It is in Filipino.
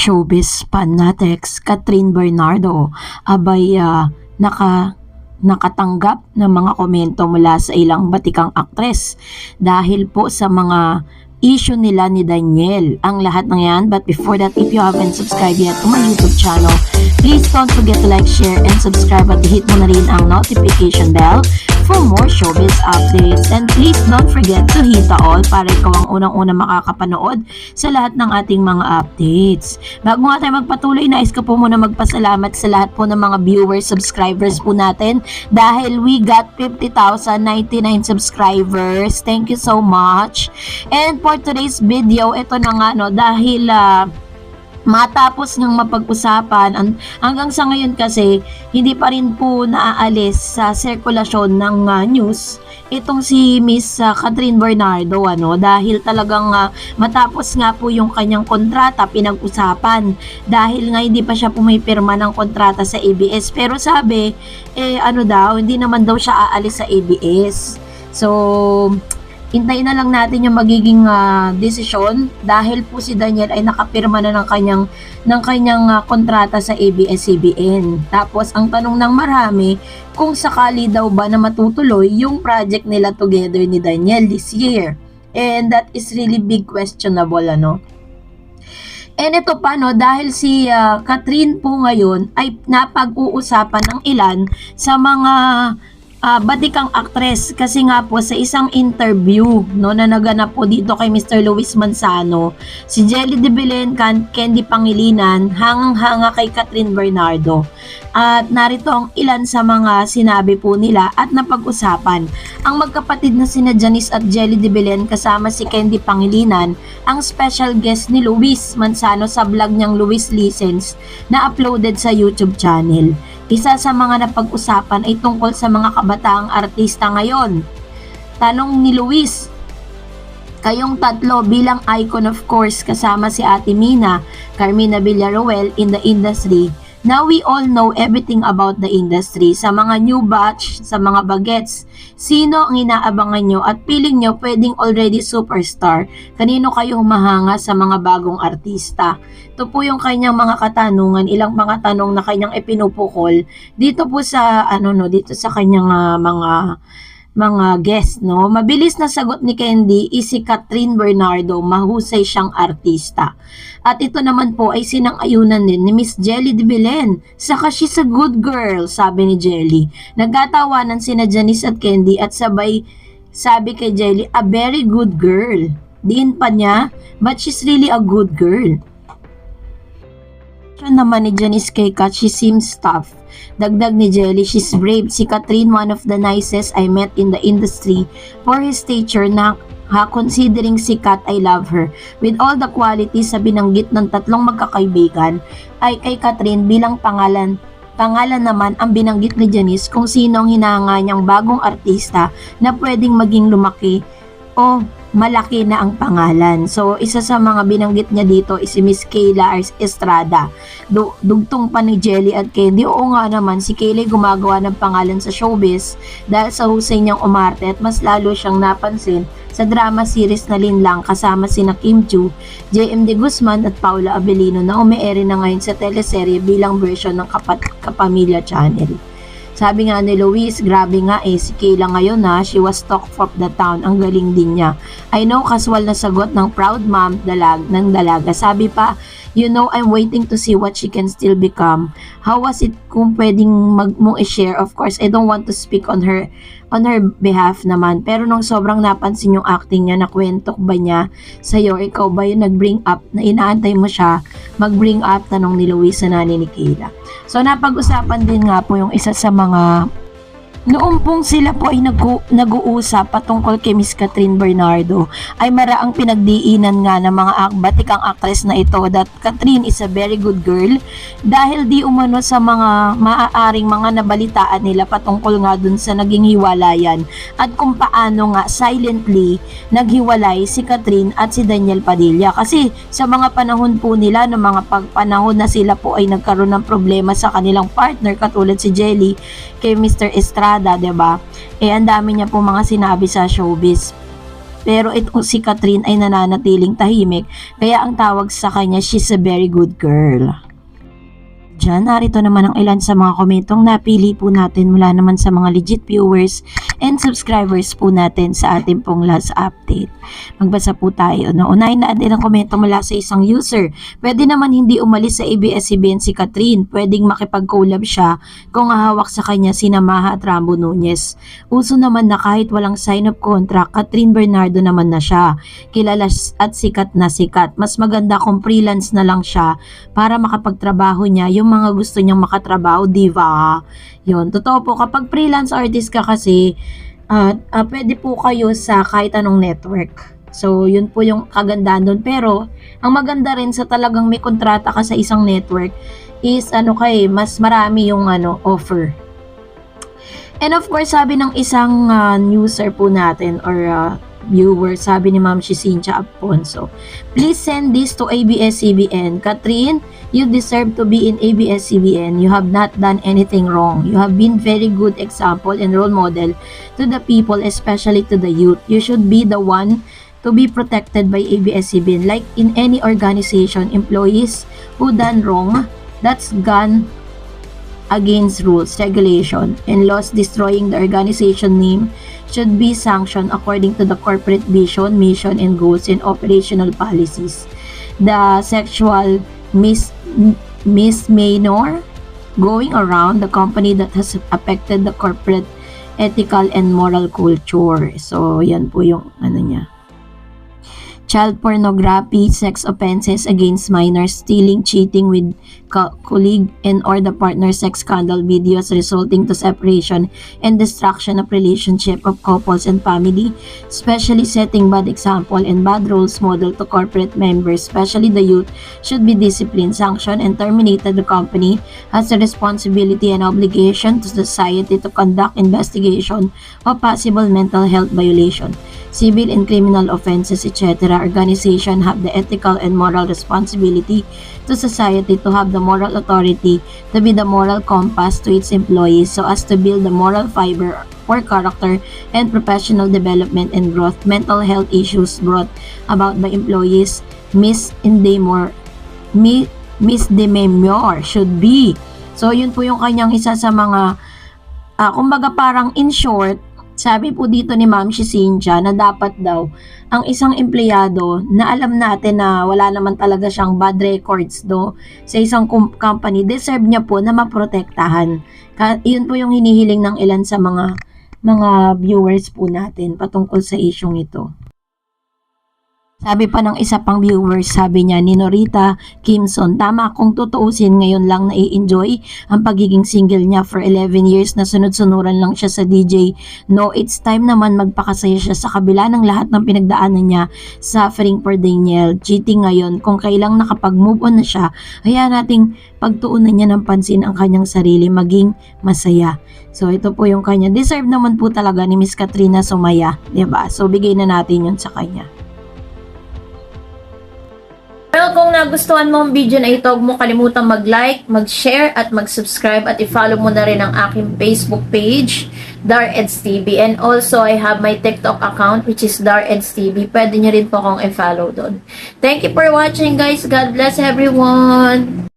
showbiz fanatics Catherine Bernardo abay nakatanggap ng mga komento mula sa ilang batikang aktres dahil po sa mga issue nila ni Daniel. Ang lahat ng yan, but before that, if you haven't subscribed yet to my YouTube channel, please don't forget to like, share, and subscribe at hit mo na rin ang notification bell for more showbiz updates. And please don't forget to hit the all para ikaw ang unang-una makakapanood sa lahat ng ating mga updates. Bago nga tayo magpatuloy, nais ko po muna magpasalamat sa lahat po ng mga viewers, subscribers po natin dahil we got 50,099 subscribers. Thank you so much. And for today's video, ito na nga no, dahil matapos ng mapag-usapan hanggang sa ngayon kasi hindi pa rin po naaalis sa sirkulasyon ng news itong si Miss Catherine Bernardo dahil talagang matapos nga po yung kanyang kontrata pinag-usapan dahil nga hindi pa siya pumipirma ng kontrata sa ABS, pero sabi hindi naman daw siya aalis sa ABS. So hintayin na lang natin yung magiging desisyon dahil po si Daniel ay nakapirma na ng kanyang kontrata sa ABS-CBN. Tapos ang tanong ng marami kung sakali daw ba na matutuloy yung project nila together ni Daniel this year. And that is really big questionable And ito pa dahil si Catherine po ngayon ay napag-uusapan ng ilan sa mga batikang aktres kasi nga po sa isang interview na naganap po dito kay Mr. Luis Manzano, si Jelly de Belen, Candy Pangilinan, hangang-hanga kay Catherine Bernardo. At narito ang ilan sa mga sinabi po nila at napag-usapan. Ang magkapatid na sina Janice at Jelly de Belen kasama si Candy Pangilinan ang special guest ni Luis Manzano sa vlog niyang Luis Listens na uploaded sa YouTube channel. Isa sa mga napag-usapan ay tungkol sa mga kabataang artista ngayon. Tanong ni Luis, kayong tatlo bilang icon of course kasama si Ate Mina, Carmina Villaruel in the industry. Now we all know everything about the industry. Sa mga new batch, sa mga bagets, sino ang inaabangan nyo at feeling nyo pwedeng already superstar? Kanino kayo humahanga sa mga bagong artista? Ito po yung kanyang mga katanungan, ilang mga tanong na kanyang ipinupukol dito po sa dito sa kanyang mga guest Mabilis na sagot ni Candy is si Catherine Bernardo, mahusay siyang artista. At ito naman po ay sinang-ayunan din ni Miss Jelly de Belen. Saka she's a good girl, sabi ni Jelly. Nagkatawanan sina Janice at Candy at sabay sabi kay Jelly, a very good girl. Diin pa niya, but she's really a good girl. Siya naman ni Janice kay Kat, she seems tough. Dagdag ni Jelly, she's brave. Si Catherine, one of the nicest I met in the industry for his stature considering si Kat, I love her. With all the qualities sa binanggit ng tatlong magkakaibigan, ay kay Catherine bilang pangalan naman ang binanggit ni Janice kung sino ang hinahanga niyang bagong artista na pwedeng maging lumaki o malaki na ang pangalan. So, isa sa mga binanggit niya dito is si Miss Kayla Estrada. Dugtong pa ni Jelly at Candy. Oo nga naman, si Kayla gumagawa ng pangalan sa showbiz dahil sa husay niyang umarte at mas lalo siyang napansin sa drama series na Linlang kasama sina Kim Chiu, JM De Guzman at Paula Abelino na ume-ere na ngayon sa teleserye bilang version ng Kapamilya Channel. Sabi nga ni Luis, grabe nga si Kayla ngayon she was talk of the town, ang galing din niya. I know, casual na sagot ng proud mom ng dalaga. Sabi pa, you know, I'm waiting to see what she can still become. How was it kung pwedeng mong i-share? Of course, I don't want to speak on her behalf naman. Pero nung sobrang napansin yung acting niya, nakwentok ba niya sa'yo? Ikaw ba yung nag-bring up, na inaantay mo siya mag-bring up? Tanong ni Luis sa nanay ni Kayla. So napag-usapan din nga po yung isa sa mga noong pong sila po ay nag-uusap patungkol kay Miss Catherine Bernardo ay maraang pinagdiinan nga ng mga batikang actress na ito that Catherine is a very good girl dahil di umano sa mga maaaring mga nabalitaan nila patungkol nga dun sa naging hiwalayan at kung paano nga silently naghiwalay si Catherine at si Daniel Padilla. Kasi sa mga panahon po nila, ng mga panahon na sila po ay nagkaroon ng problema sa kanilang partner katulad si Jelly kay Mr. Estrada, diba? Ang dami niya po mga sinabi sa showbiz. pero itong si Catherine ay nananatiling tahimik, kaya ang tawag sa kanya, she's a very good girl. Diyan, narito naman ang ilan sa mga komentong napili po natin mula naman sa mga legit viewers and subscribers po natin sa ating pong last update. Magbasa po tayo. Unahin na din ang komento mula sa isang user. Pwede naman hindi umalis sa ABS-CBN si Catherine. Pwedeng makipag-collab siya kung hahawak sa kanya si Maha at Rambo Nunez. Uso naman na kahit walang sign of contract, Catherine Bernardo naman na siya. Kilala at sikat na sikat. Mas maganda kung freelance na lang siya para makapagtrabaho niya yung mga gusto niyang makatrabaho, diva. Yun, totoo po, kapag freelance artist ka kasi, pwede po kayo sa kahit anong network. So, yun po yung kagandahan doon. Pero, ang maganda rin sa talagang may kontrata ka sa isang network is, mas marami yung offer. And of course, sabi ng isang user po natin or viewer, sabi ni Ma'am Cynthia Aponso, please send this to ABS-CBN. Catherine, you deserve to be in ABS-CBN. You have not done anything wrong. You have been very good example and role model to the people, especially to the youth. You should be the one to be protected by ABS-CBN. Like in any organization, employees who done wrong, that's gone against rules, regulation, and laws destroying the organization name should be sanctioned according to the corporate vision, mission, and goals and operational policies. The sexual misdemeanor going around the company that has affected the corporate ethical and moral culture. So, yan po yung niya. Child pornography, sex offenses against minors, stealing, cheating with colleague and or the partner, sex scandal videos resulting to separation and destruction of relationship of couples and family, especially setting bad example and bad roles model to corporate members, especially the youth, should be disciplined, sanctioned, and terminated. The company has a responsibility and obligation to society to conduct investigation of possible mental health violation, civil and criminal offenses, etc. Organization have the ethical and moral responsibility to society to have the moral authority to be the moral compass to its employees so as to build the moral fiber for character and professional development and growth. Mental health issues brought about by employees misdemeanor should be. So yun po yung kanyang isa sa mga kumbaga parang in short, sabi po dito ni Ma'am Cynthia na dapat daw ang isang empleyado na alam natin na wala naman talaga siyang bad records sa isang company, deserve niya po na maprotektahan. Yun po yung hinihiling ng ilan sa mga viewers po natin patungkol sa isyong ito. Sabi pa ng isa pang viewers, sabi niya, ni Norita Kimson, tama kung tutuusin, ngayon lang nai-enjoy ang pagiging single niya for 11 years na sunod-sunuran lang siya sa DJ. No, it's time naman magpakasaya siya sa kabila ng lahat ng pinagdaanan niya, suffering for Daniel, cheating ngayon, kung kailang nakapag-move on na siya, hayaan nating pagtuunan niya ng pansin ang kanyang sarili, maging masaya. So, ito po yung kanya. Deserve naman po talaga ni Miss Katrina sumaya, diba? So, bigay na natin yun sa kanya. Well, kung nagustuhan mo ang video na ito, huwag mo kalimutang mag-like, mag-share, at mag-subscribe, at i-follow mo na rin ang aking Facebook page, DarEdsTV. And also, I have my TikTok account, which is DarEdsTV. Pwede nyo rin po akong i-follow doon. Thank you for watching, guys. God bless everyone!